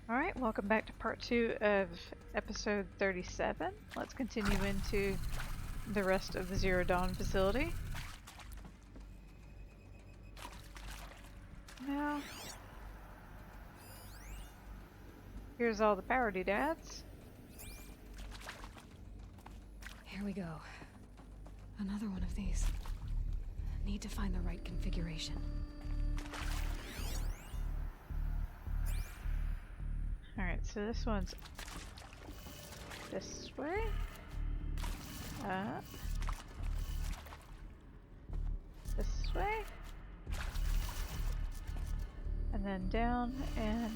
Alright, welcome back to part 2 of episode 37. Let's continue into the rest of the Zero Dawn facility. Now, here's all the power doodads. Here we go. Another one of these. Need to find the right configuration. Alright, so this one's this way. Up. This way. And then down and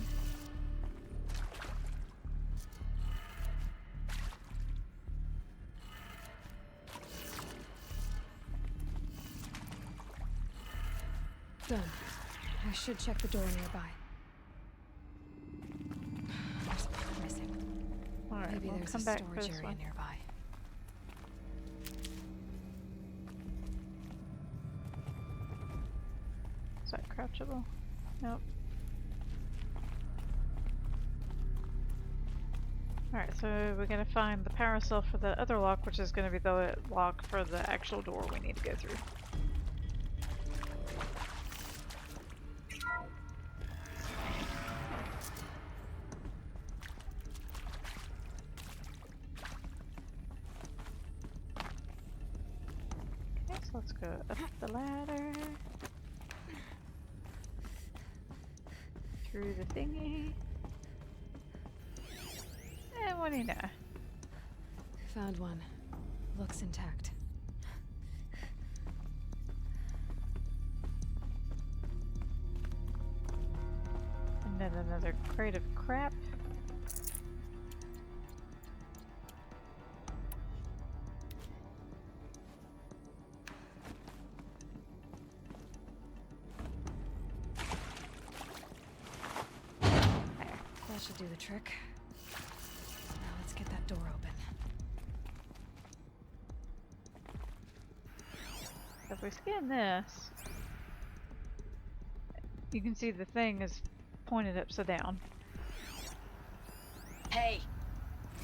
done. I should check the door nearby. There's one missing. alright, Maybe we'll there's come a back for storage this area one. nearby. Is that crouchable? Nope. Alright, so we're gonna find the power cell for the other lock, which is gonna be the lock for the actual door we need to go through. Okay, so let's go up the ladder. Through the thingy. And what do you know? Found one. Looks intact. And then another crate of crap. That should do the trick. Now let's get that door open. If we scan this, you can see the thing is pointed upside down. Hey,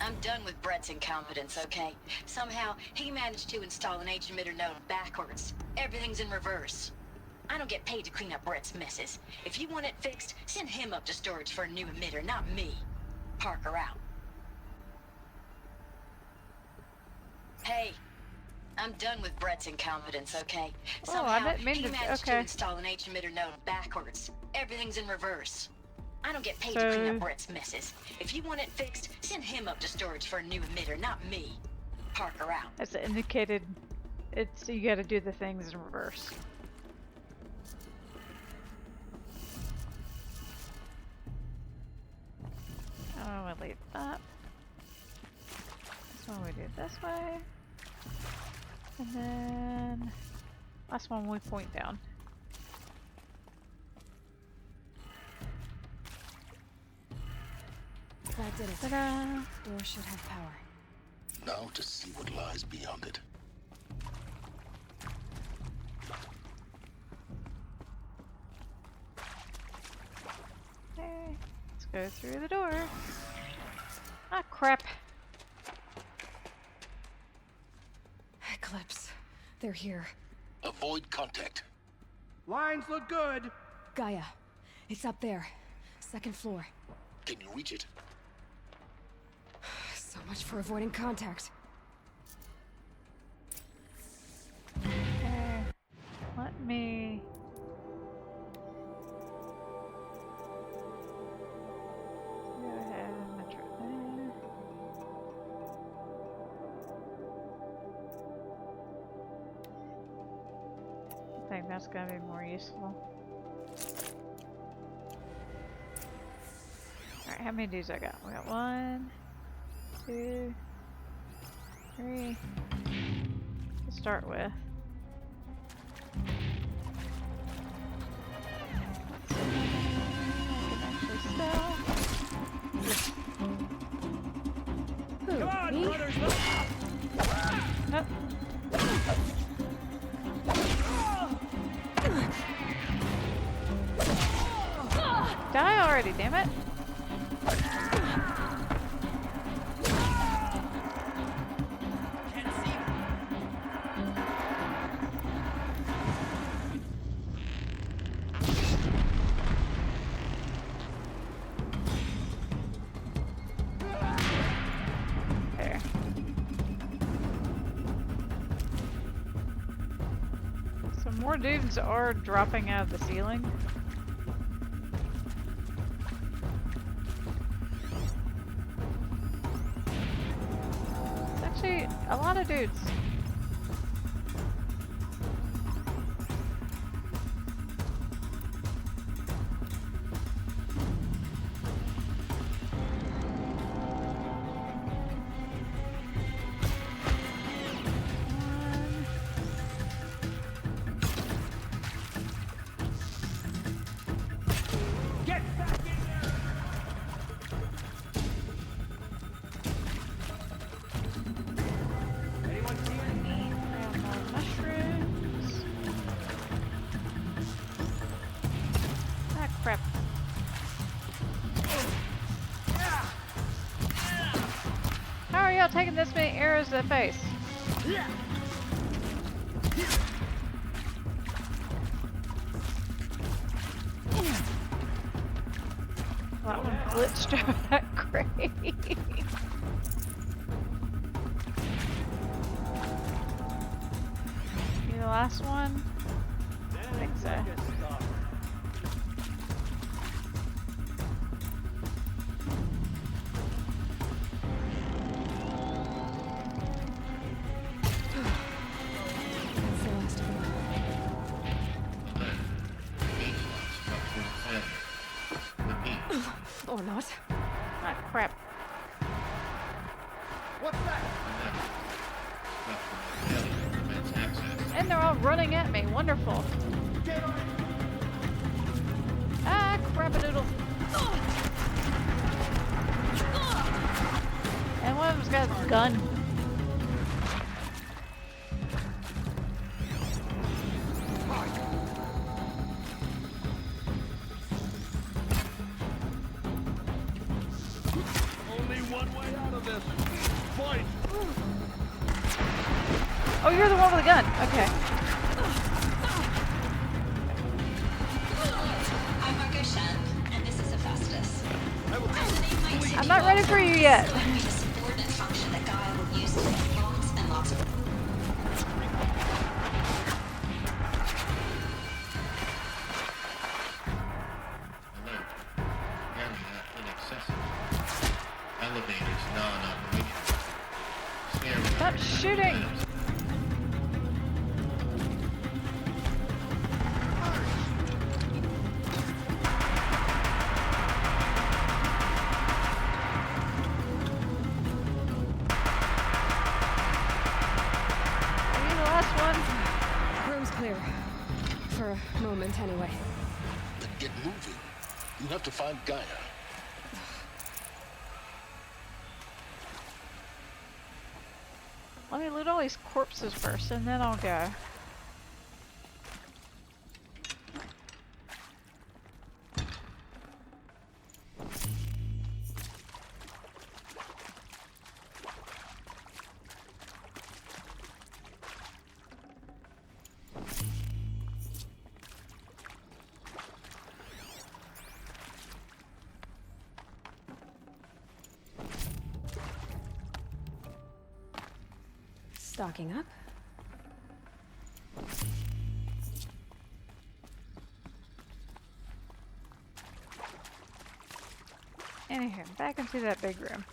I'm done with Brett's incompetence, okay? Somehow, he managed to install an H-emitter node backwards. Everything's in reverse. I don't get paid to clean up Brett's messes. If you want it fixed, send him up to storage for a new emitter, not me. Parker out. Hey, I'm done with Brett's incompetence, okay? Oh, I Somehow, didn't mean he to- managed to okay. install an H-emitter node backwards. Everything's in reverse. I don't get paid to clean So- up Brett's messes. If you want it fixed, send him up to storage for a new emitter, not me. Parker out. As indicated, it's you gotta do the things in reverse. Oh, we'll leave that. This one we do this way. And then last one we point down. That did it. Ta-da! Door should have power. Now to see what lies beyond it. Okay, let's go through the door. Ah, crap. Eclipse. They're here. Avoid contact. Lines look good. Gaia. It's up there. Second floor. Can you reach it? So much for avoiding contact. Okay, let me... Go ahead and metro there. I think that's gonna be more useful. Alright, how many dudes I got? We got 1, 2, 3 to start with. Come on, Me? brothers. Nope. Die already, damn it. There. So more dudes are dropping out of the ceiling. It's actually a lot of dudes. Get back in there! Anyone see anything? Grab more mushrooms. Ah, crap. How are y'all taking this many arrows to the face? That one glitched over that crate. You the last one? I think so. That's the last of them. Or not. Ah, crap. What's that? And they're all running at me. Wonderful. Get on! Ah, crap-a-doodle. And one of them's got a gun. Only one way out of this. Fight! Oh, you're the one with the gun. Okay. I'm Marco Shen, and this is Hephaestus. I'm not ready for you yet. It's going to be a subordinate function that Gaia will use to make lots and lots of... Elevators non-operating. Stop shooting. Are you the last one? Room's clear. For a moment, anyway. Then get moving. You have to find Gaia. Let me loot all these corpses first, and then I'll go. Stocking up. Anywho, back into that big room.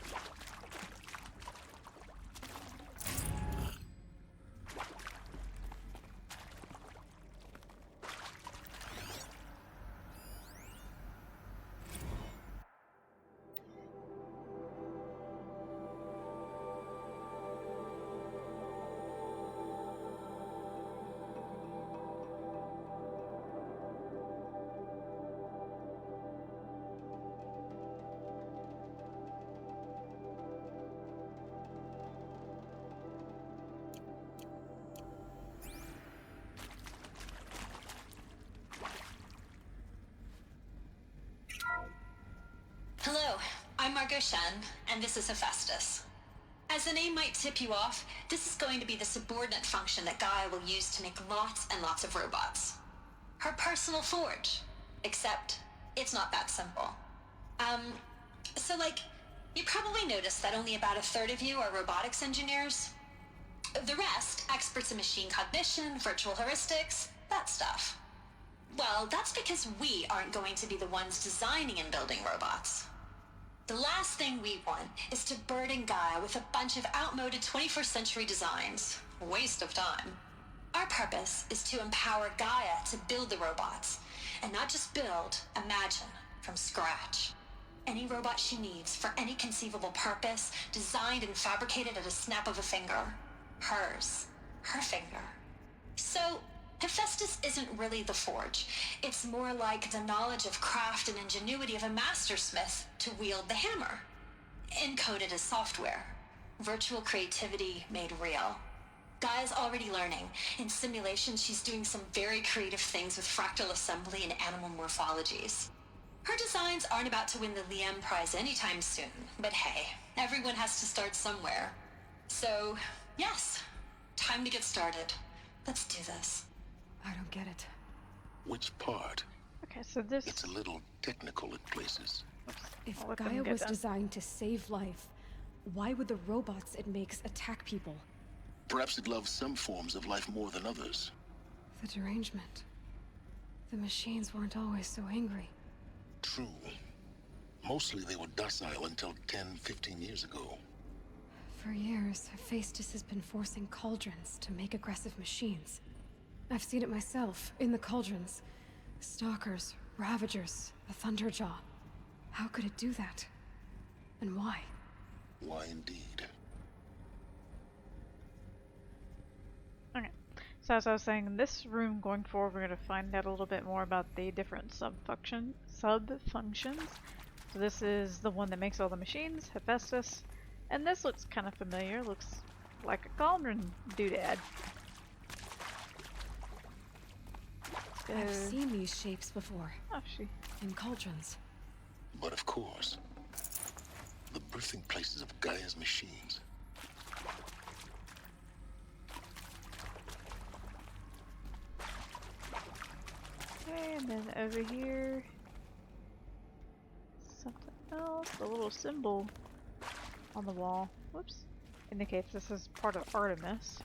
Hello. I'm Margot Shen, and this is Hephaestus. As the name might tip you off, this is going to be the subordinate function that Gaia will use to make lots and lots of robots. Her personal forge. Except, it's not that simple. So like, you probably noticed that only about a third of you are robotics engineers. The rest, experts in machine cognition, virtual heuristics, that stuff. Well, that's because we aren't going to be the ones designing and building robots. The last thing we want is to burden Gaia with a bunch of outmoded 21st century designs. Waste of time. Our purpose is to empower Gaia to build the robots, and not just build, imagine, from scratch. Any robot she needs for any conceivable purpose, designed and fabricated at a snap of a finger. Hers. Her finger. So, Hephaestus isn't really the forge. It's more like the knowledge of craft and ingenuity of a mastersmith to wield the hammer. Encoded as software. Virtual creativity made real. Gaia's already learning. In simulation, she's doing some very creative things with fractal assembly and animal morphologies. Her designs aren't about to win the Liam Prize anytime soon, but hey, everyone has to start somewhere. So, yes, time to get started. Let's do this. I don't get it. Which part? Okay, so this. It's a little technical in places. If I'll let them Gaia get was done. designed to save life, why would the robots it makes attack people? Perhaps it loves some forms of life more than others. The derangement. The machines weren't always so angry. True. Mostly they were docile until 10, 15 years ago. For years, Hephaestus has been forcing cauldrons to make aggressive machines. I've seen it myself, in the cauldrons. Stalkers, Ravagers, a Thunderjaw. How could it do that? And why? Why indeed? Okay. So as I was saying, in this room going forward, we're going to find out a little bit more about the different subfunctions. So this is the one that makes all the machines, Hephaestus. And this looks kind of familiar. Looks like a cauldron doodad. I've seen these shapes before, Oh, she. in cauldrons. But of course, the birthing places of Gaia's machines. Okay, and then over here, something else. A little symbol on the wall. Whoops. Indicates this is part of Artemis.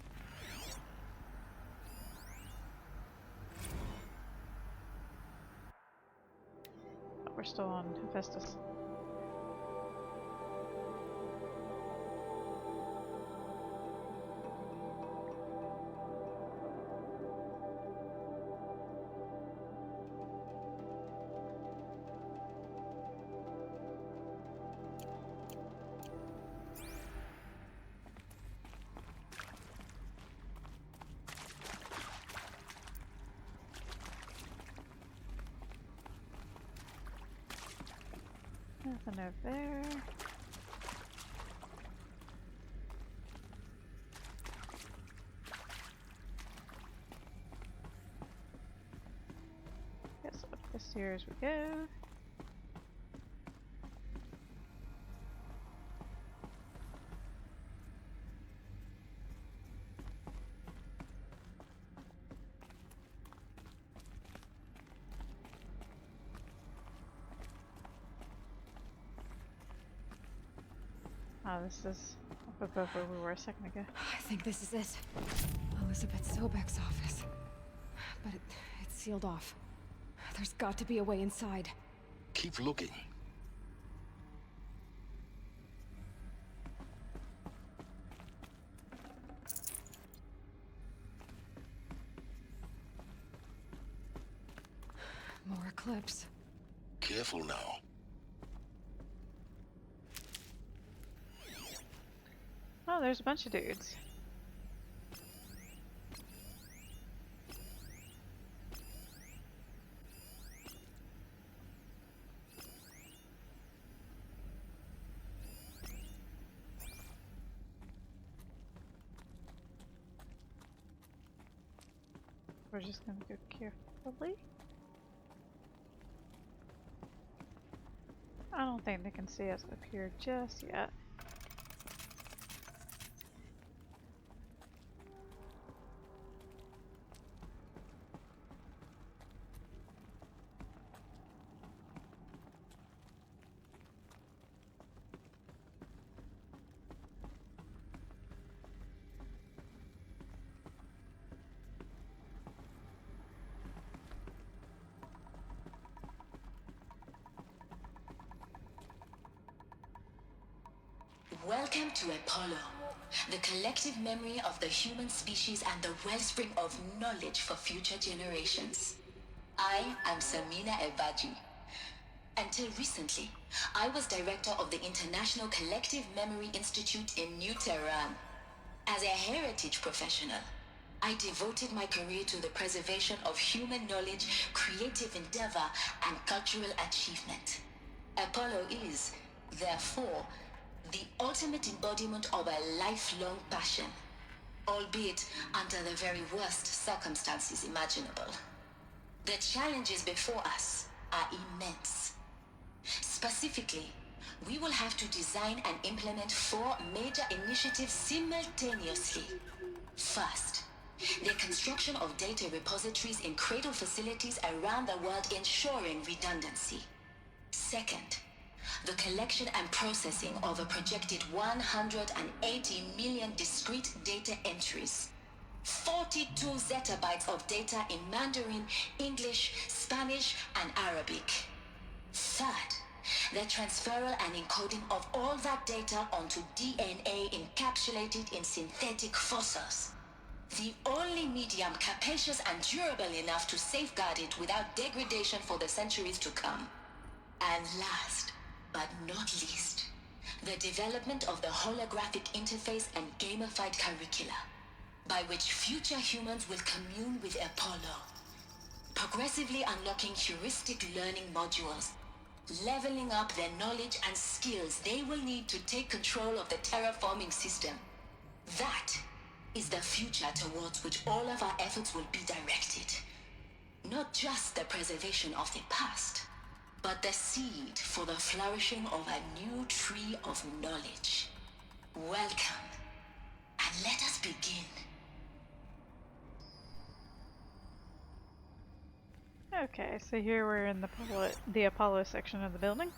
Oh, we're still on Hephaestus. Nothing over there. Guess up the stairs we go. Oh, this is up above where we were a second ago. I think this is it. Elizabeth Sobek's office. But it's sealed off. There's got to be a way inside. Keep looking. More Eclipse. Careful now. Oh, there's a bunch of dudes. We're just gonna go carefully. I don't think they can see us up here just yet. Welcome to Apollo, the collective memory of the human species and the wellspring of knowledge for future generations. I am Samina Ebaji. Until recently, I was director of the International Collective Memory Institute in New Tehran. As a heritage professional, I devoted my career to the preservation of human knowledge, creative endeavor, and cultural achievement. Apollo is, therefore, the ultimate embodiment of a lifelong passion, albeit under the very worst circumstances imaginable. The challenges before us are immense. Specifically, we will have to design and implement 4 major initiatives simultaneously. First, the construction of data repositories in cradle facilities around the world ensuring redundancy. Second, the collection and processing of a projected 180 million discrete data entries. 42 zettabytes of data in Mandarin, English, Spanish, and Arabic. Third, the transferal and encoding of all that data onto DNA encapsulated in synthetic fossils. The only medium capacious and durable enough to safeguard it without degradation for the centuries to come. And last, but not least, the development of the holographic interface and gamified curricula, by which future humans will commune with Apollo, progressively unlocking heuristic learning modules, leveling up their knowledge and skills they will need to take control of the terraforming system. That is the future towards which all of our efforts will be directed. Not just the preservation of the past, but the seed for the flourishing of a new tree of knowledge. Welcome, and let us begin. Okay, so here we're in the Apollo section of the building.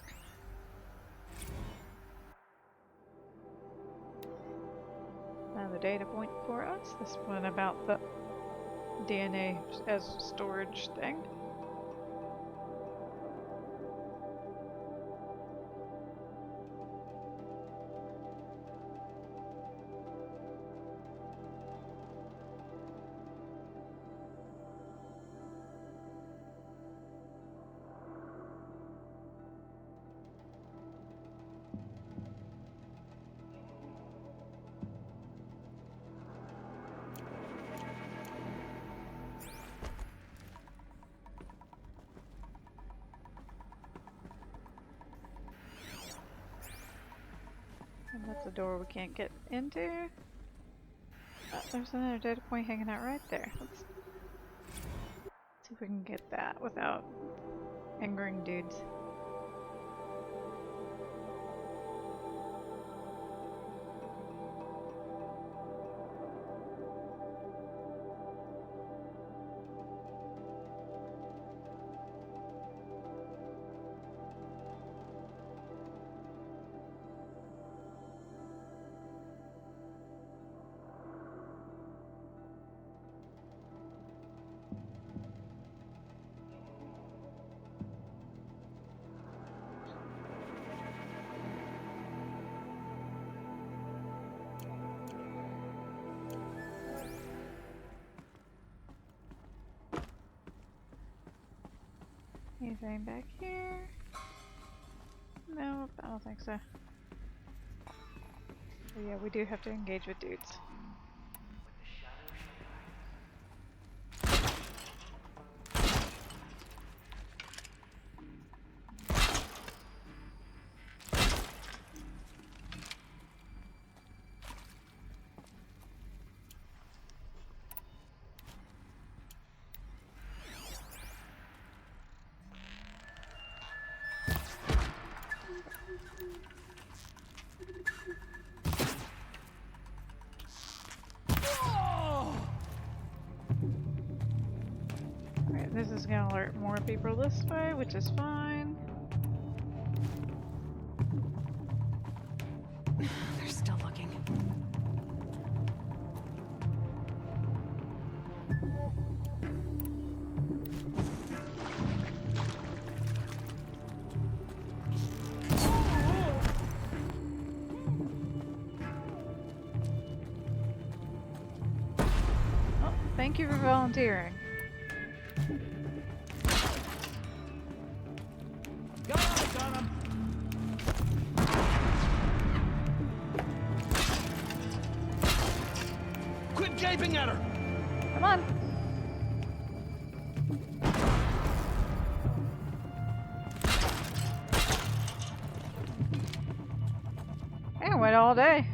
Another data point for us. This one about the DNA as storage thing. And that's a door we can't get into. There's another data point hanging out right there. Let's see if we can get that without angering dudes. Anything back here? Nope, I don't think so. But yeah, we do have to engage with dudes. people this way, which is fine. They're still looking. Oh, thank you for volunteering. Got him! Quit gaping at her! Come on. I went all day.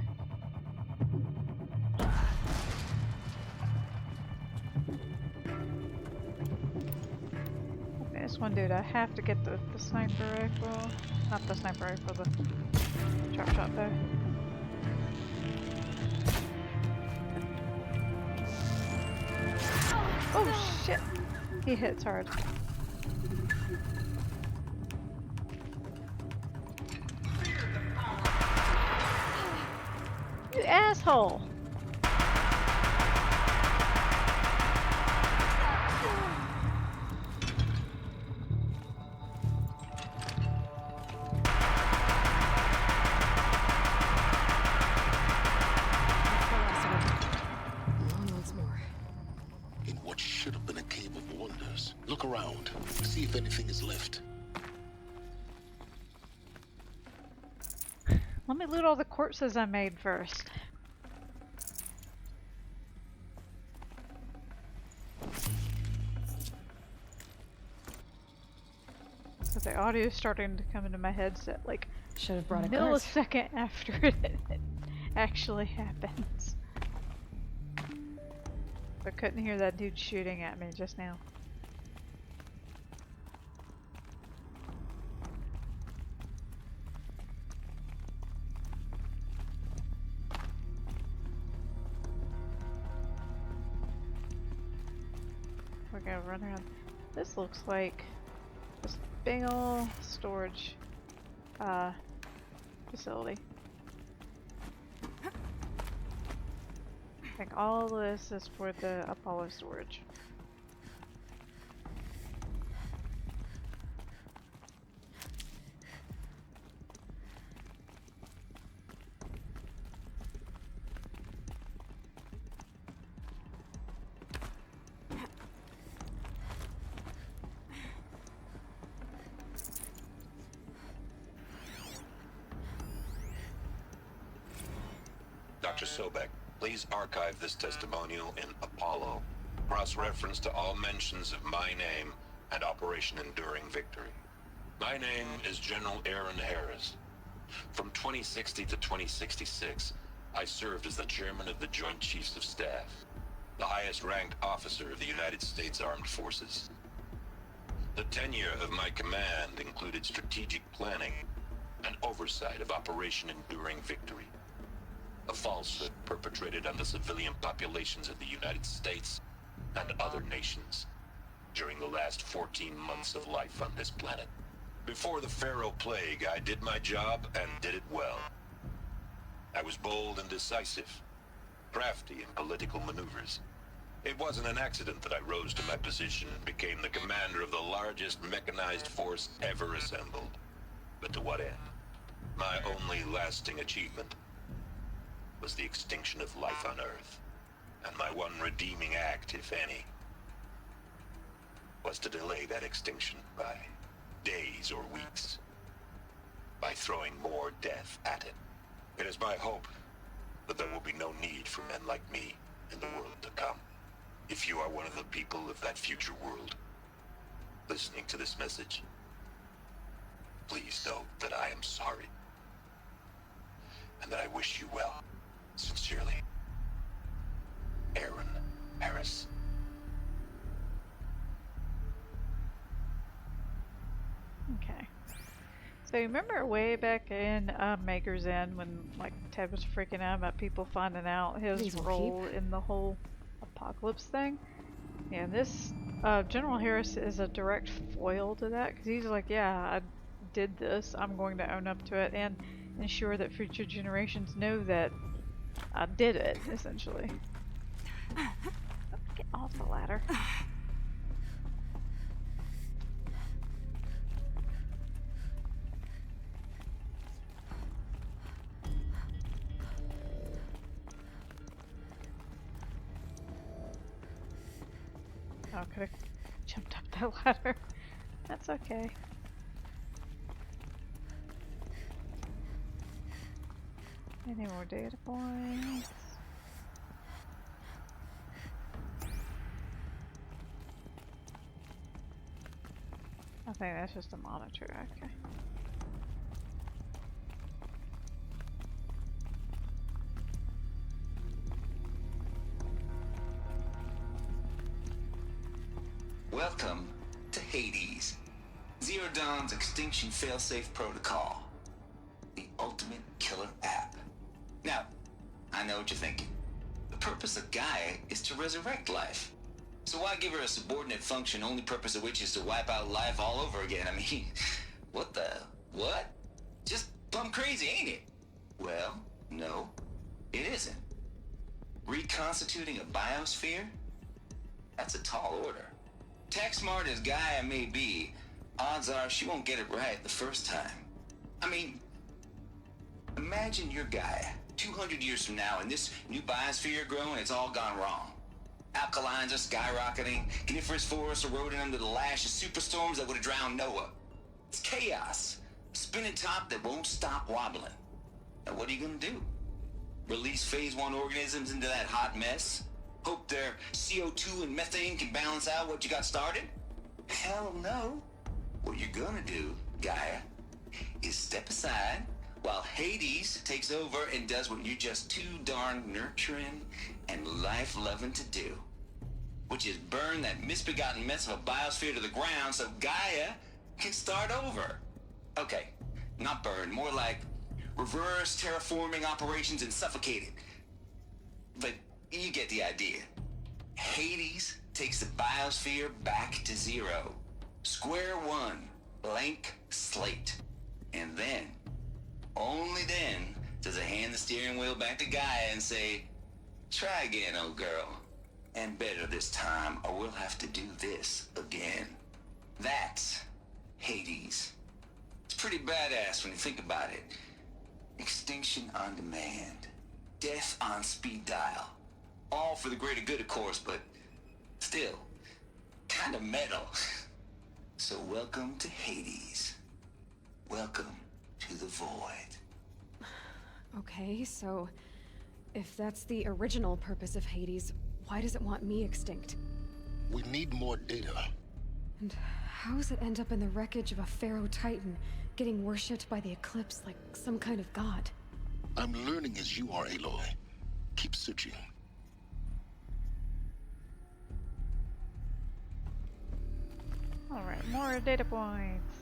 Okay, this one dude, I have to get the sniper rifle. Not the sniper rifle, the chop shot there. Oh shit! He hits hard. You asshole! On once more. In what should have been a cave of wonders. Look around. See if anything is left. Let me loot all the corpses I made first. So the audio is starting to come into my headset like Should have brought a cart. millisecond after it actually happens. I couldn't hear that dude shooting at me just now. We're gonna run around. This looks like this big ol' storage facility. I think all of this is for the Apollo storage. Dr. Sobek, please archive this testimonial in Apollo. Cross-reference to all mentions of my name and Operation Enduring Victory. My name is General Aaron Harris. From 2060 to 2066, I served as the chairman of the Joint Chiefs of Staff, the highest-ranked officer of the United States Armed Forces. The tenure of my command included strategic planning and oversight of Operation Enduring Victory, a falsehood perpetrated on the civilian populations of the United States and other nations during the last 14 months of life on this planet. Before the Pharaoh Plague, I did my job and did it well. I was bold and decisive, crafty in political maneuvers. It wasn't an accident that I rose to my position and became the commander of the largest mechanized force ever assembled. But to what end? My only lasting achievement was the extinction of life on Earth. And my one redeeming act, if any, was to delay that extinction by days or weeks, by throwing more death at it. It is my hope that there will be no need for men like me in the world to come. If you are one of the people of that future world listening to this message, please know that I am sorry and that I wish you well. Sincerely, Aaron Harris. Okay. So you remember way back in Maker's End when like Ted was freaking out about people finding out his These will role in the whole apocalypse thing? Yeah, this General Harris is a direct foil to that because he's like, yeah, I did this. I'm going to own up to it and ensure that future generations know that I did it, essentially. Get off the ladder. Oh, could have jumped up that ladder. That's okay. Any more data points? I think that's just a monitor, okay. Welcome to Hades, Zero Dawn's extinction failsafe protocol, the ultimate killer app. Now, I know what you're thinking. The purpose of Gaia is to resurrect life. So why give her a subordinate function, only purpose of which is to wipe out life all over again? I mean, what the... what? Just plumb crazy, ain't it? Well, no, it isn't. Reconstituting a biosphere? That's a tall order. Tech smart as Gaia may be, odds are she won't get it right the first time. I mean, imagine you're Gaia, 200 years from now, and this new biosphere growing, it's all gone wrong. Alkalines are skyrocketing, coniferous forests eroding under the lash of superstorms that would have drowned Noah. It's chaos, a spinning top that won't stop wobbling. Now what are you gonna do? Release phase 1 organisms into that hot mess? Hope their CO2 and methane can balance out what you got started? Hell no. What you're gonna do, Gaia, is step aside while Hades takes over and does what you're just too darn nurturing and life-loving to do, which is burn that misbegotten mess of a biosphere to the ground so Gaia can start over. Okay, not burn, more like reverse terraforming operations and suffocate it. But you get the idea. Hades takes the biosphere back to zero. Square one, blank slate. And then, only then, does it hand the steering wheel back to Gaia and say, try again, old girl. And better this time, or we'll have to do this again. That's Hades. It's pretty badass when you think about it. Extinction on demand. Death on speed dial. All for the greater good, of course, but still, kind of metal. So welcome to Hades. Welcome to the void. Okay, so if that's the original purpose of Hades, why does it want me extinct? We need more data. And how does it end up in the wreckage of a Pharaoh Titan, getting worshipped by the Eclipse like some kind of god? I'm learning as you are, Aloy. Keep searching. Alright, more data points.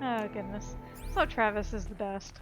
Oh goodness. So Travis is the best.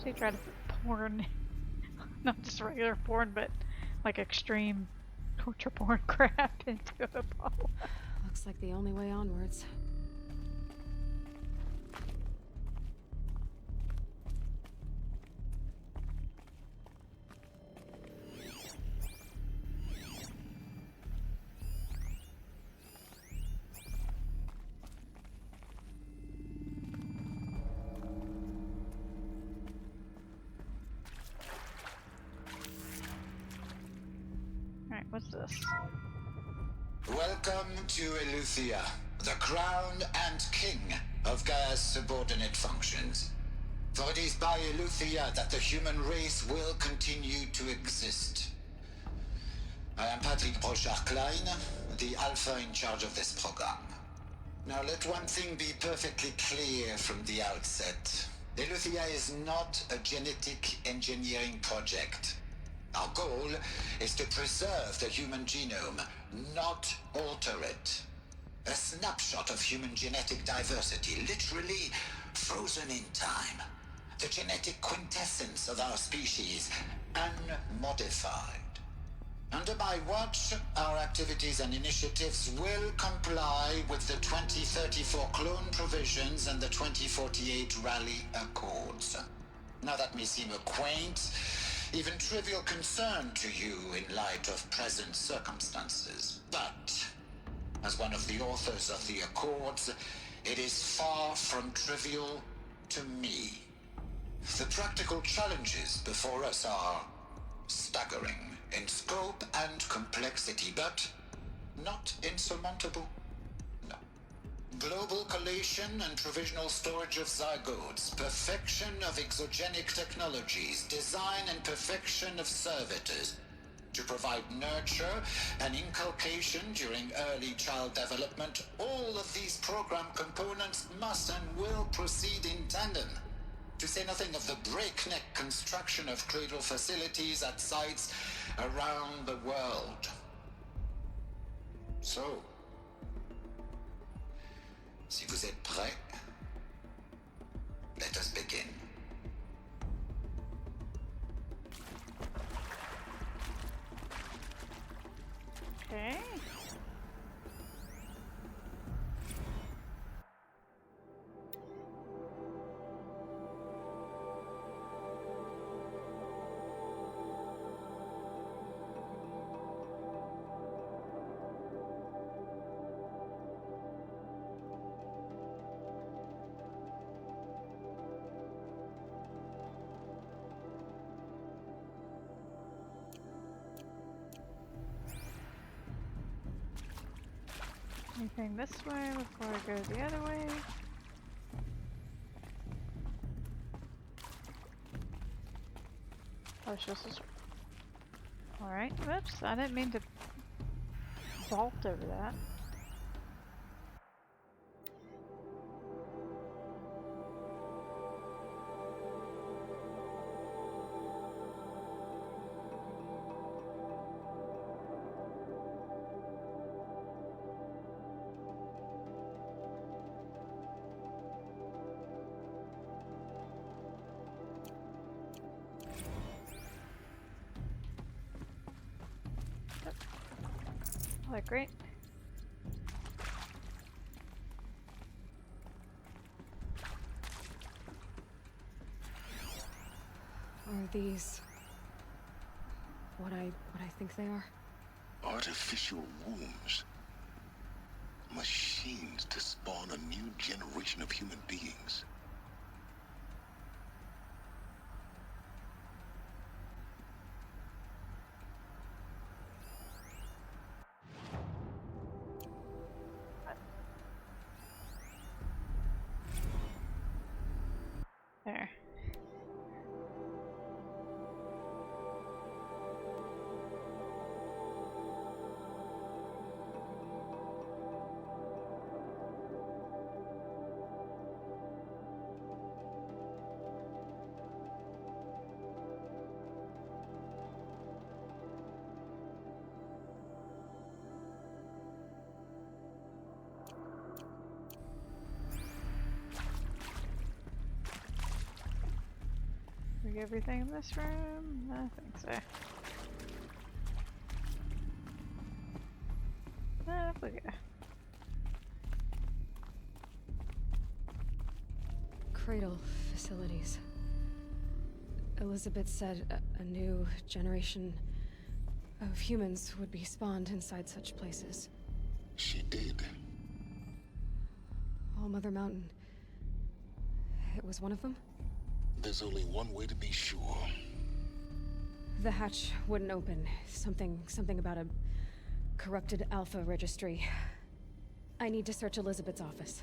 She tried to porn, not just regular porn, but like extreme torture porn crap into Apollo. Looks like the only way onwards. Alright, what's this? Welcome to Eleuthia, the crown and king of Gaia's subordinate functions. For it is by Eleuthia that the human race will continue to exist. I am Patrick Brochard-Klein, the Alpha in charge of this program. Now let one thing be perfectly clear from the outset. Eleuthia is not a genetic engineering project. Our goal is to preserve the human genome, not alter it. A snapshot of human genetic diversity, literally frozen in time. The genetic quintessence of our species, unmodified. Under my watch, our activities and initiatives will comply with the 2034 clone provisions and the 2048 Raleigh Accords. Now that may seem a quaint, even trivial concern to you in light of present circumstances. But, as one of the authors of the Accords, it is far from trivial to me. The practical challenges before us are staggering in scope and complexity, but not insurmountable. No. Global collation and provisional storage of zygotes, perfection of exogenic technologies, design and perfection of servitors, to provide nurture and inculcation during early child development. All of these program components must and will proceed in tandem. To say nothing of the breakneck construction of cradle facilities at sites around the world. So, si vous êtes prêts, let us begin. Okay. Anything this way before I go the other way? Oh, it's just this. Alright, whoops, I didn't mean to vault over that. Oh, great. Are these what I think they are? Artificial wombs. Machines to spawn a new generation of human beings. There. we get everything in this room? I think so. Off we go. Cradle facilities. Elizabeth said a new generation of humans would be spawned inside such places. She did. All Mother Mountain. It was one of them? There's only one way to be sure. The hatch wouldn't open. Something about a corrupted Alpha registry. I need to search Elizabeth's office.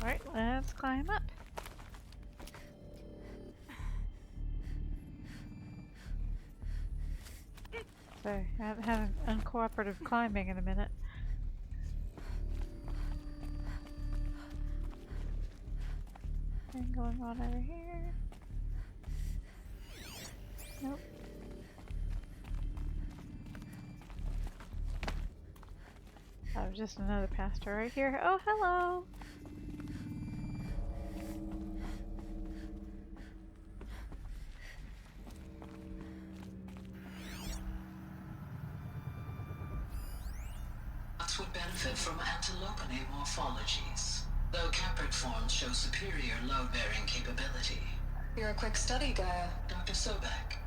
Alright, let's climb up. So, I haven't had uncooperative climbing in a minute. Anything going on over here? Nope. Oh, just another pastor right here. Oh, hello! Would benefit from antilopinae morphologies, though Caprid forms show superior load-bearing capability. You're a quick study, Gaia. Dr. Sobek,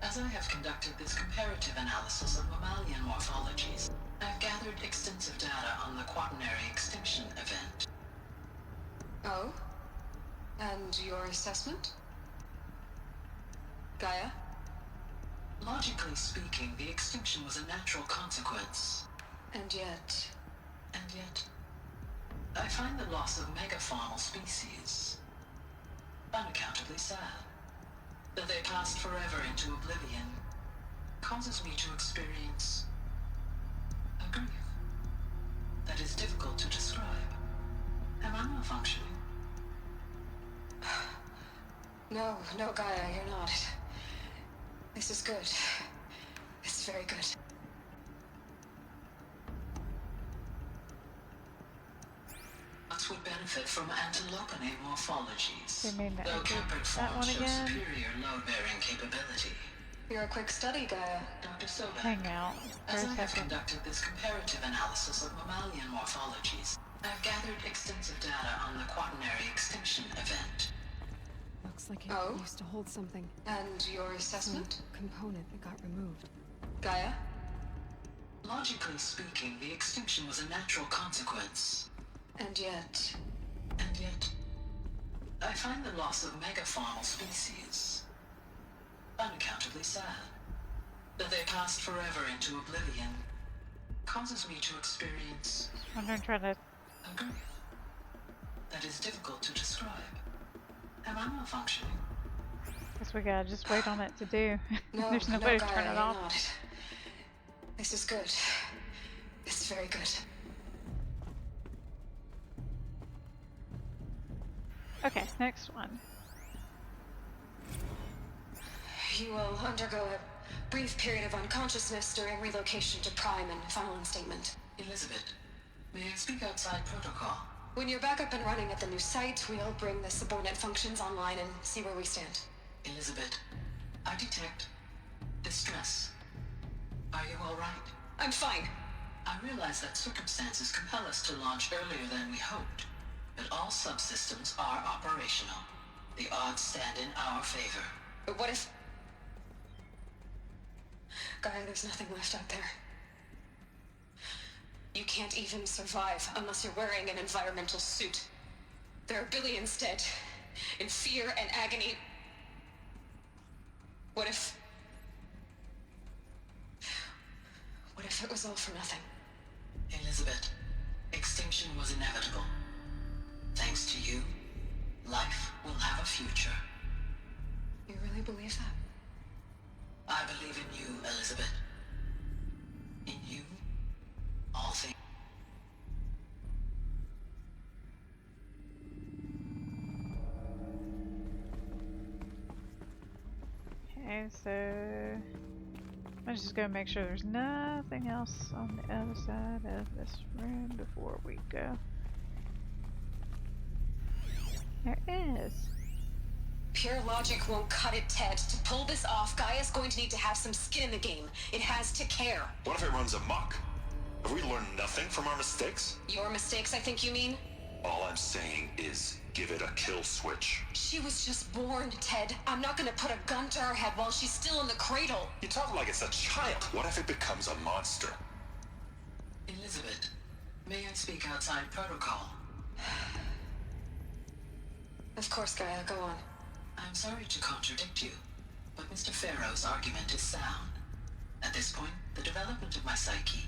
as I have conducted this comparative analysis of mammalian morphologies, I've gathered extensive data on the quaternary extinction event. Oh? And your assessment? Gaia? Logically speaking, the extinction was a natural consequence. And yet, I find the loss of megafaunal species unaccountably sad. That they passed forever into oblivion causes me to experience a grief that is difficult to describe. Am I malfunctioning? No, Gaia, you're not. This is good. It's very good. Would benefit from antilopinae morphologies, They made that though Caprid that one forms show again. superior load-bearing capability. You're a quick study, Gaia. Dr. Sobek, Hang out for as a I have second. conducted this comparative analysis of mammalian morphologies, I've gathered extensive data on the quaternary extinction event. Looks like it Oh? used to hold something. And your assessment? Component that got removed. Gaia? Logically speaking, the extinction was a natural consequence. And yet, I find the loss of megafaunal species unaccountably sad. That they passed forever into oblivion causes me to experience I'm gonna try to. a grief that is difficult to describe. Am I malfunctioning? Guess we gotta just wait on it to do. no, There's no no, way to Gaia, turn it you're off. not. This is good. It's very good. Okay, next one. You will undergo a brief period of unconsciousness during relocation to Prime and final instatement. Elizabeth, may I speak outside protocol? When you're back up and running at the new site, we'll bring the subordinate functions online and see where we stand. Elizabeth, I detect distress. Are you all right? I'm fine. I realize that circumstances compel us to launch earlier than we hoped, but all subsystems are operational. The odds stand in our favor. But what if... Gaia, there's nothing left out there. You can't even survive unless you're wearing an environmental suit. There are billions dead, in fear and agony. What if it was all for nothing? Elizabeth, extinction was inevitable. Thanks to you, life will have a future. You really believe that? I believe in you, Elizabeth. In you, all things. Okay, so I'm just gonna make sure there's nothing else on the other side of this room before we go. There is. Pure logic won't cut it, Ted. To pull this off, Gaia's going to need to have some skin in the game. It has to care. What if it runs amok? Have we learned nothing from our mistakes? Your mistakes, I think you mean? All I'm saying is give it a kill switch. She was just born, Ted. I'm not gonna put a gun to her head while she's still in the cradle. You talk like it's a child. What if it becomes a monster? Elizabeth, may I speak outside protocol? Of course, Gaia, go on. I'm sorry to contradict you, but Mr. Farrow's argument is sound. At this point, the development of my psyche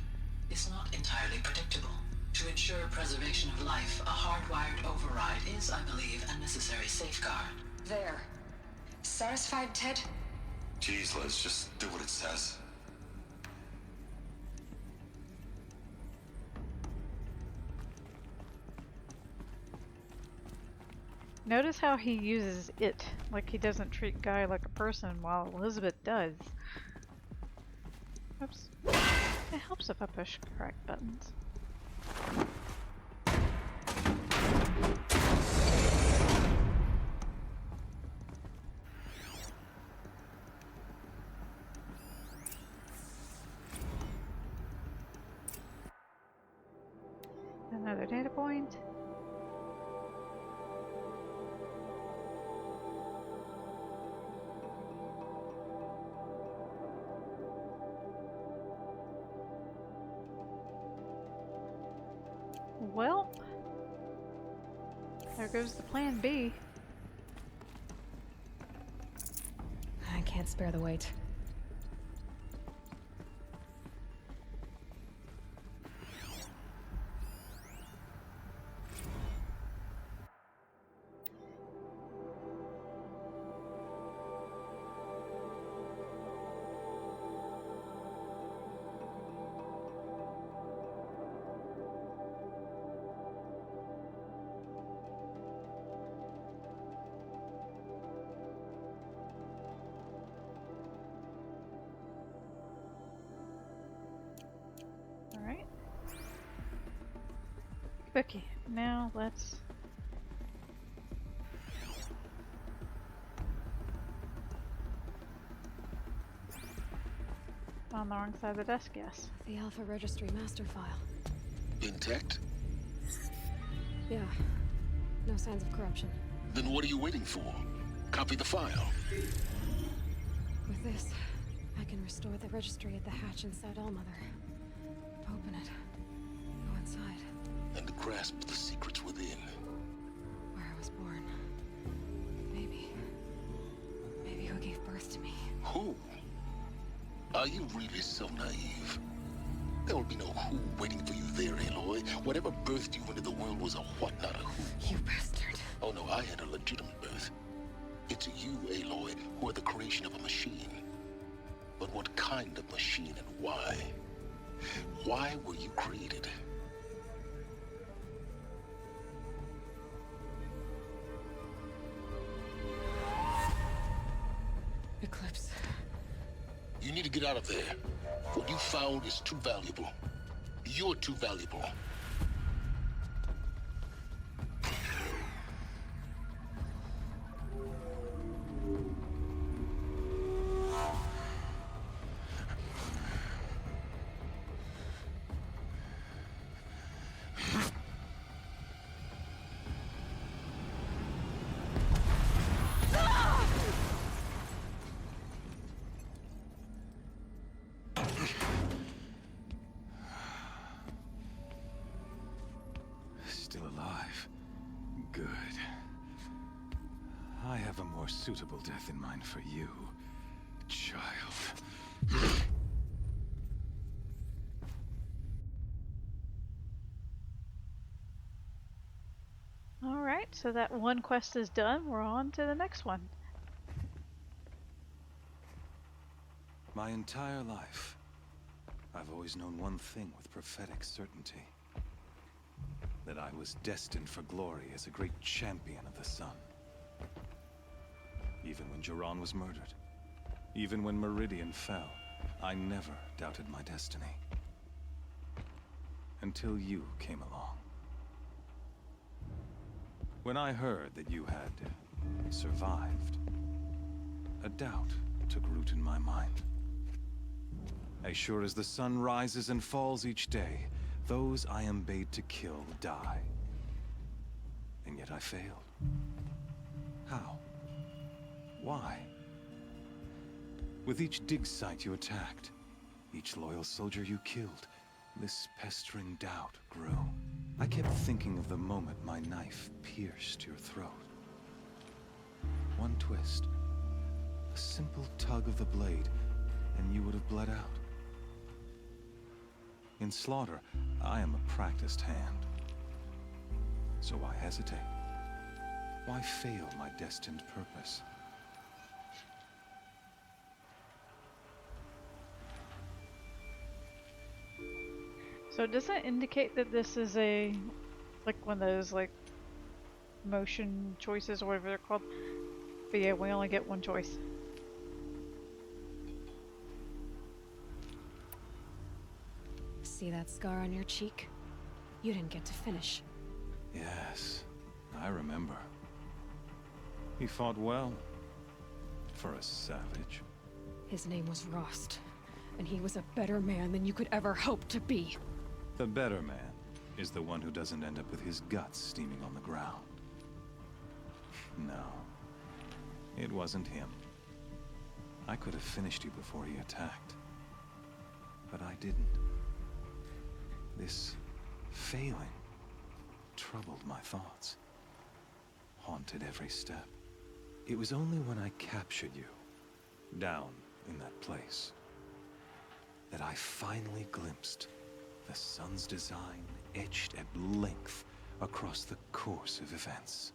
is not entirely predictable. To ensure preservation of life, a hardwired override is, I believe, a necessary safeguard. There. Satisfied, Ted? Jeez, Liz, just do what it says. Notice how he uses it, like he doesn't treat Guy like a person while Elizabeth does. Oops. It helps if I push correct buttons. Another data point. Well, there goes the plan B. I can't spare the weight. Alright. Okay, now let's... On the wrong side of the desk, yes. The Alpha Registry master file. Intact? Yeah. No signs of corruption. Then what are you waiting for? Copy the file. With this, I can restore the registry at the hatch inside Allmother. Open it. Go inside. And grasp the secrets within. Where I was born. Maybe who gave birth to me. Who? Are you really so naive? There will be no who waiting for you there, Aloy. Whatever birthed you into the world was a what, not a who. You bastard. Oh no, I had a legitimate birth. It's you, Aloy, who are the creation of a machine. But what kind of machine and why? Why were you created? Eclipse. You need to get out of there. What you found is too valuable. You're too valuable. Still alive. Good. I have a more suitable death in mind for you, child. Alright, so that one quest is done. We're on to the next one. My entire life, I've always known one thing with prophetic certainty. That I was destined for glory as a great champion of the sun. Even when Jiran was murdered, Even when Meridian fell, I never doubted my destiny. Until you came along. When I heard that you had survived, a doubt took root in my mind. As sure as the sun rises and falls each day, those I am bade to kill die. And yet I failed. How? Why? With each dig site you attacked, each loyal soldier you killed, this pestering doubt grew. I kept thinking of the moment my knife pierced your throat. One twist, a simple tug of the blade, and you would have bled out. In slaughter, I am a practiced hand. So why hesitate? Why fail my destined purpose? So does that indicate that this is a, like one of those like motion choices or whatever they're called? But yeah, we only get one choice. See that scar on your cheek? You didn't get to finish. Yes, I remember. He fought well. For a savage. His name was Rost, and he was a better man than you could ever hope to be. The better man is the one who doesn't end up with his guts steaming on the ground. No, it wasn't him. I could have finished you before he attacked. But I didn't. This failing troubled my thoughts, haunted every step. It was only when I captured you, down in that place, that I finally glimpsed the sun's design etched at length across the course of events.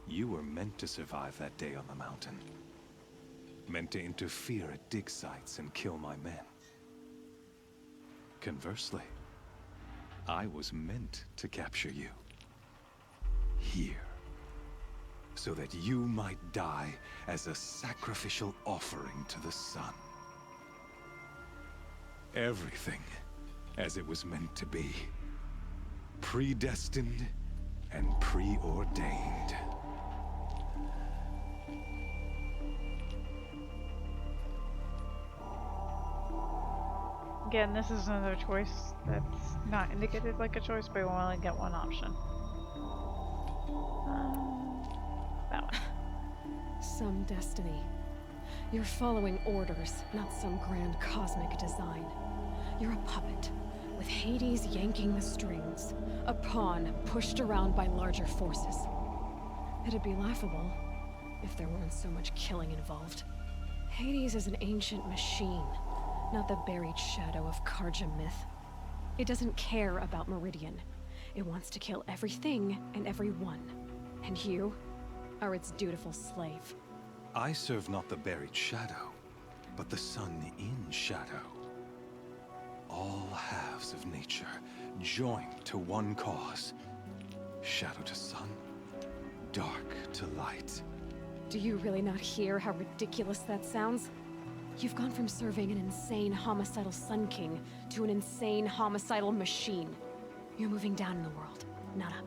You were meant to survive that day on the mountain. Meant to interfere at dig sites and kill my men. Conversely, I was meant to capture you. Here. So that you might die as a sacrificial offering to the sun. Everything as it was meant to be. Predestined and preordained. Again, this is another choice that's not indicated like a choice, but we only get one option. That one. Some destiny. You're following orders, not some grand cosmic design. You're a puppet, with Hades yanking the strings. A pawn pushed around by larger forces. It'd be laughable if there weren't so much killing involved. Hades is an ancient machine, not the buried shadow of Karja myth. It doesn't care about Meridian. It wants to kill everything and everyone. And you are its dutiful slave. I serve not the buried shadow, but the sun in shadow. All halves of nature joined to one cause. Shadow to sun, dark to light. Do you really not hear how ridiculous that sounds? You've gone from serving an insane homicidal Sun King to an insane homicidal machine. You're moving down in the world, not up.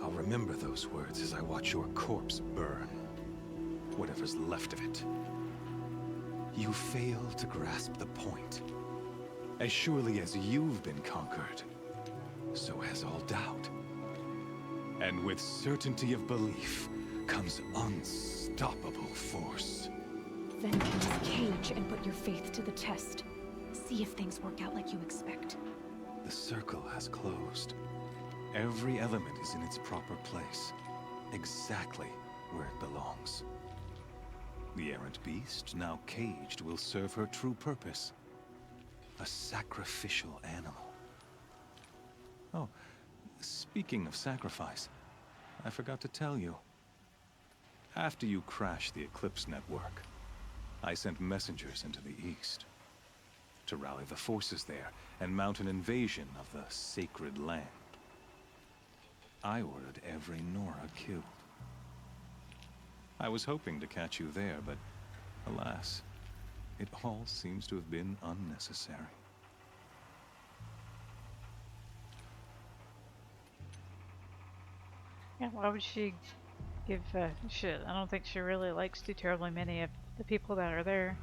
I'll remember those words as I watch your corpse burn. Whatever's left of it. You fail to grasp the point. As surely as you've been conquered, so has all doubt. And with certainty of belief comes unstoppable force. Then get in this cage and put your faith to the test. See if things work out like you expect. The circle has closed. Every element is in its proper place, exactly where it belongs. The errant beast, now caged, will serve her true purpose. A sacrificial animal. Oh, speaking of sacrifice, I forgot to tell you. After you crashed the Eclipse network, I sent messengers into the east to rally the forces there and mount an invasion of the sacred land. I ordered every Nora killed. I was hoping to catch you there, but alas, it all seems to have been unnecessary. Yeah, why would she give shit? I don't think she really likes too terribly many of the people that are there.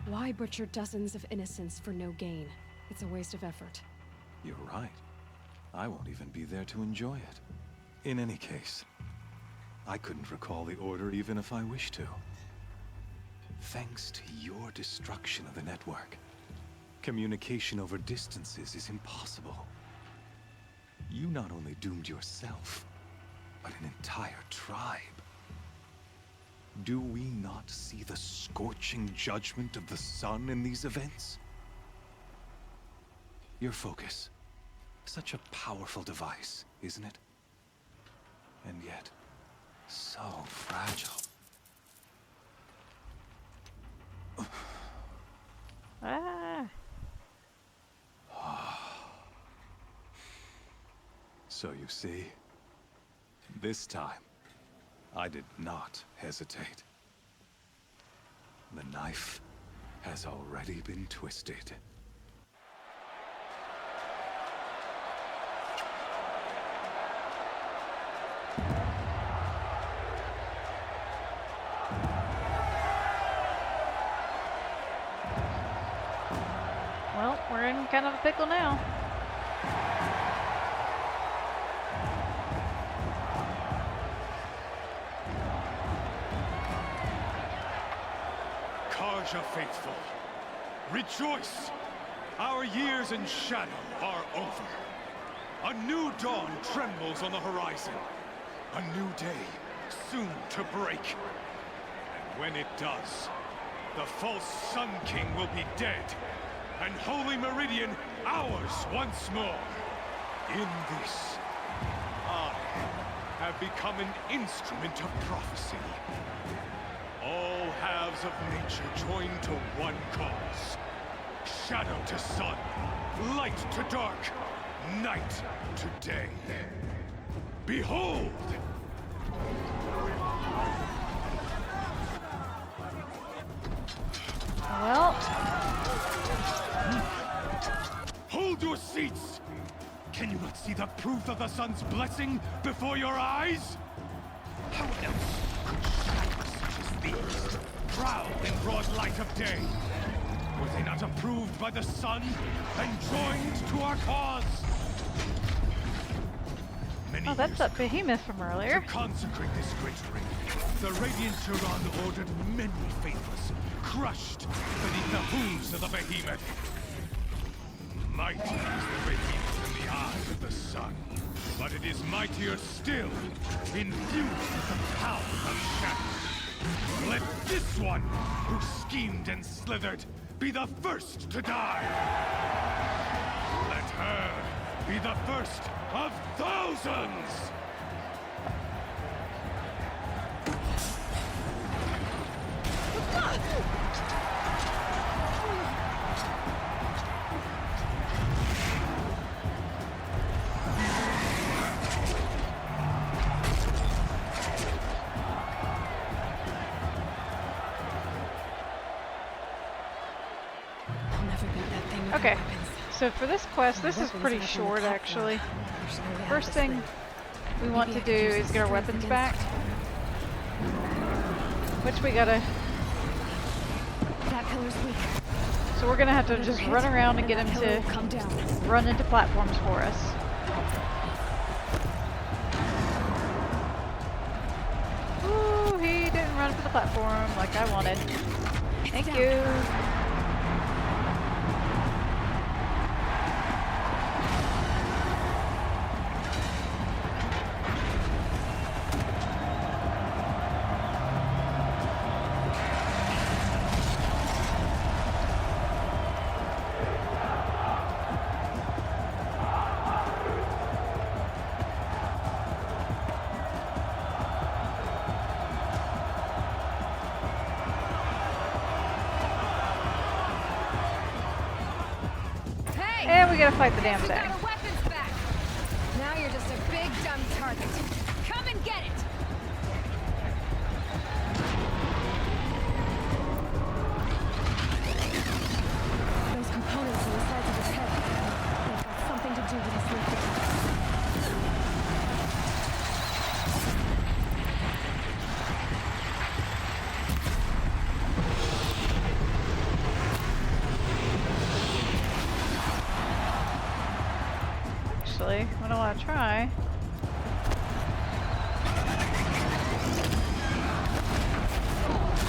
Why butcher dozens of innocents for no gain? It's a waste of effort. You're right. I won't even be there to enjoy it. In any case, I couldn't recall the order even if I wished to. Thanks to your destruction of the network, communication over distances is impossible. You not only doomed yourself, but an entire tribe. Do we not see the scorching judgment of the sun in these events? Your focus. Such a powerful device, isn't it? And yet, so fragile. Ah! So you see, this time, I did not hesitate. The knife has already been twisted. Well, we're in kind of a pickle now. Carja faithful, rejoice! Our years in shadow are over. A new dawn trembles on the horizon. A new day soon to break. And when it does, the false Sun King will be dead, and Holy Meridian ours once more. In this, I have become an instrument of prophecy. All halves of nature join to one cause. Shadow to sun, light to dark, night to day. Behold! Well, hold your seats! Can you not see the proof of the sun's blessing before your eyes? How else could shadows such as these prowl in broad light of day? Were they not approved by the sun and joined to our cause? Many oh, that's years that behemoth from earlier. to consecrate this great ring, the Radiant Turan ordered many faithless, crushed beneath the hooves of the behemoth. Mighty is the radiance in the eyes of the sun, but it is mightier still, infused with the power of shadow. Let this one, who schemed and slithered, be the first to die. Let her be the first of thousands! I'll never beat that thing with Okay, my weapons. so for this quest, My this is weapons pretty back on the short platform. actually. There's no way out First of this thing we want to Maybe do I could use is the get our strength weapons against back, it. which we gotta. That pillar's weak. So we're gonna have to Another just hit, run around and and get that him pillar will to come down. run into platforms for us. Ooh, he didn't run for the platform like I wanted. Thank you. Hey! And we gotta fight the damn We got thing. our weapons back. Now you're just a big dumb target. actually. What I want to try.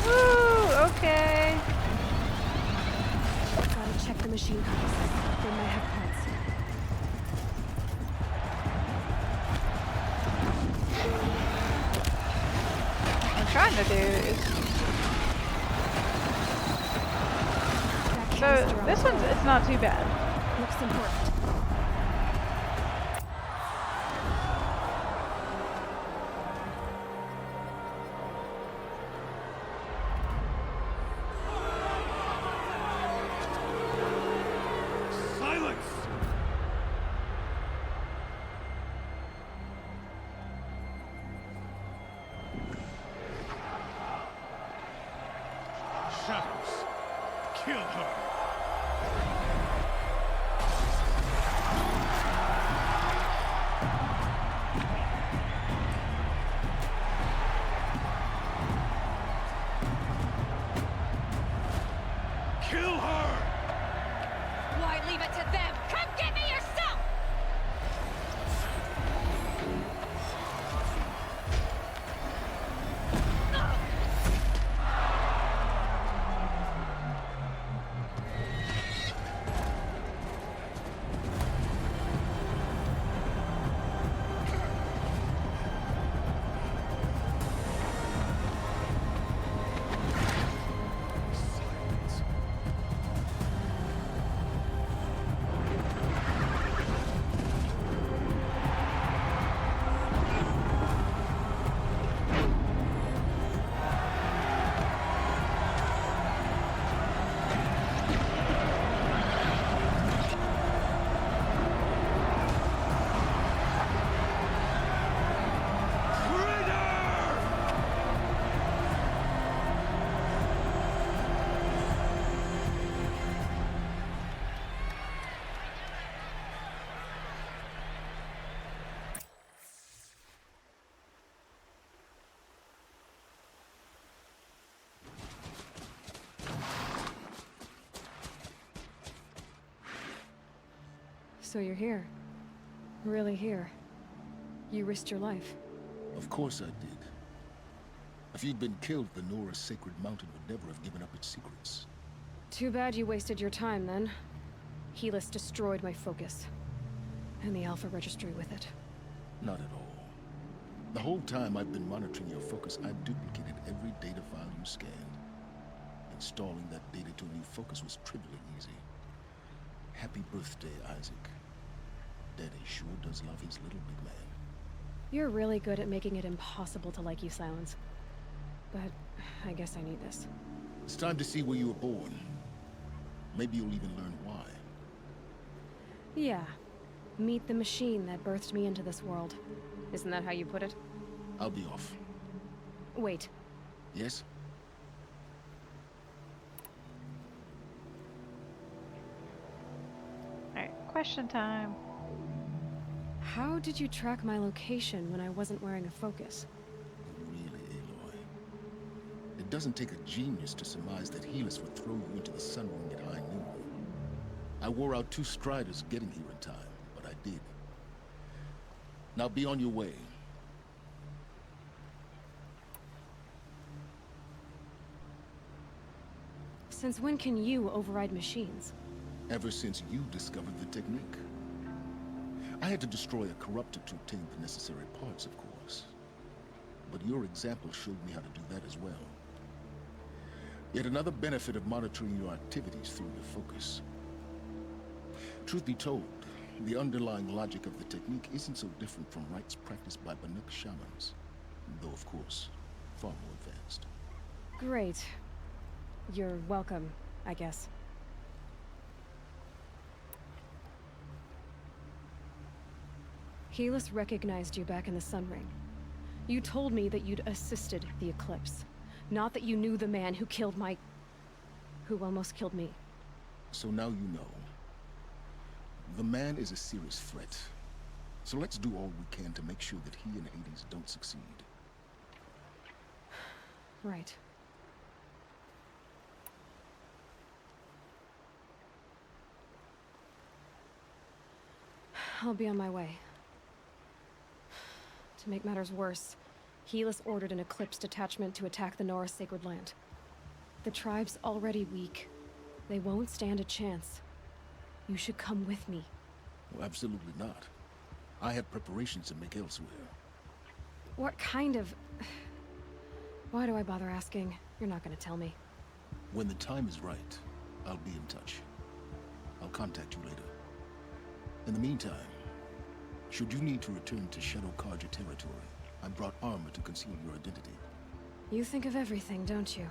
Woo! Okay. Gotta check the machine codes. They might have parts. What I'm trying to do is. So this one's it's not too bad. Looks important. Silence! Shadows, kill her! Kill her! Why leave it to them? Come get me yourself! Silence. So you're here. Really here. You risked your life. Of course I did. If you'd been killed, the Nora Sacred Mountain would never have given up its secrets. Too bad you wasted your time then. Helis destroyed my focus. And the Alpha Registry with it. Not at all. The whole time I've been monitoring your focus, I've duplicated every data file you scanned. Installing that data to a new focus was trivially easy. Happy birthday, Isaac. Daddy sure does love his little big man. You're really good at making it impossible to like you, Silence. But I guess I need this. It's time to see where you were born. Maybe you'll even learn why. Yeah. Meet the machine that birthed me into this world. Isn't that how you put it? I'll be off. Wait. Yes? Alright, question time. How did you track my location when I wasn't wearing a focus? Really, Aloy? It doesn't take a genius to surmise that Helis would throw you into the Sun Ring at high noon. I wore out 2 striders getting here in time, but I did. Now be on your way. Since when can you override machines? Ever since you discovered the technique. I had to destroy a corruptor to obtain the necessary parts, of course. But your example showed me how to do that as well. Yet another benefit of monitoring your activities through your focus. Truth be told, the underlying logic of the technique isn't so different from rites practiced by Banuk shamans. Though, of course, far more advanced. Great. You're welcome, I guess. Helis recognized you back in the Sun Ring. You told me that you'd assisted the Eclipse. Not that you knew the man who killed who almost killed me. So now you know. The man is a serious threat. So let's do all we can to make sure that he and Hades don't succeed. Right. I'll be on my way. To make matters worse, Helis ordered an Eclipse detachment to attack the Nora Sacred Land. The tribe's already weak. They won't stand a chance. You should come with me. Well, absolutely not. I have preparations to make elsewhere. What kind of... Why do I bother asking? You're not gonna tell me. When the time is right, I'll be in touch. I'll contact you later. In the meantime, should you need to return to Shadow Carja territory, I brought armor to conceal your identity. You think of everything, don't you?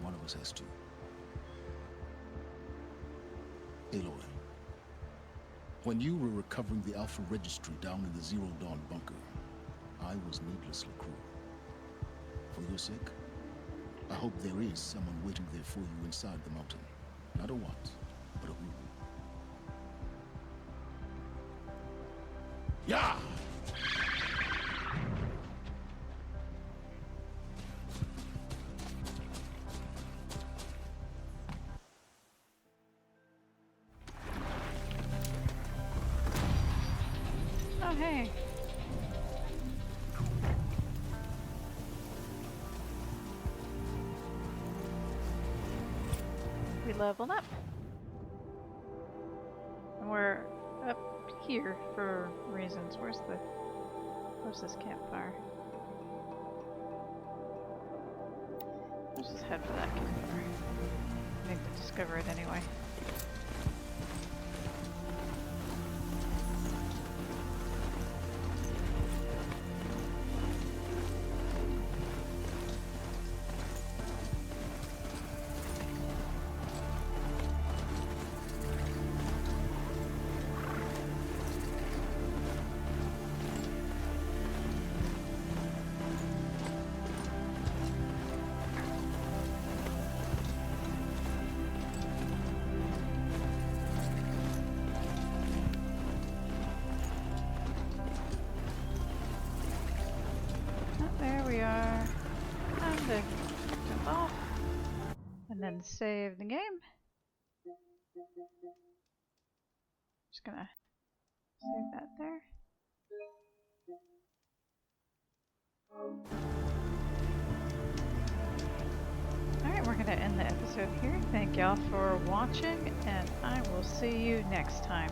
One of us has to. Aloy, when you were recovering the Alpha Registry down in the Zero Dawn bunker, I was needlessly cruel. For your sake, I hope there is someone waiting there for you inside the mountain. Not a want, but a who. Yeah! Oh, hey. We leveled up. And we're up here for reasons. Where's this campfire? Let's just head for that campfire. I need to discover it anyway. There we are. Time to jump off. And then save the game. Just gonna save that there. Alright, we're gonna end the episode here. Thank y'all for watching, and I will see you next time.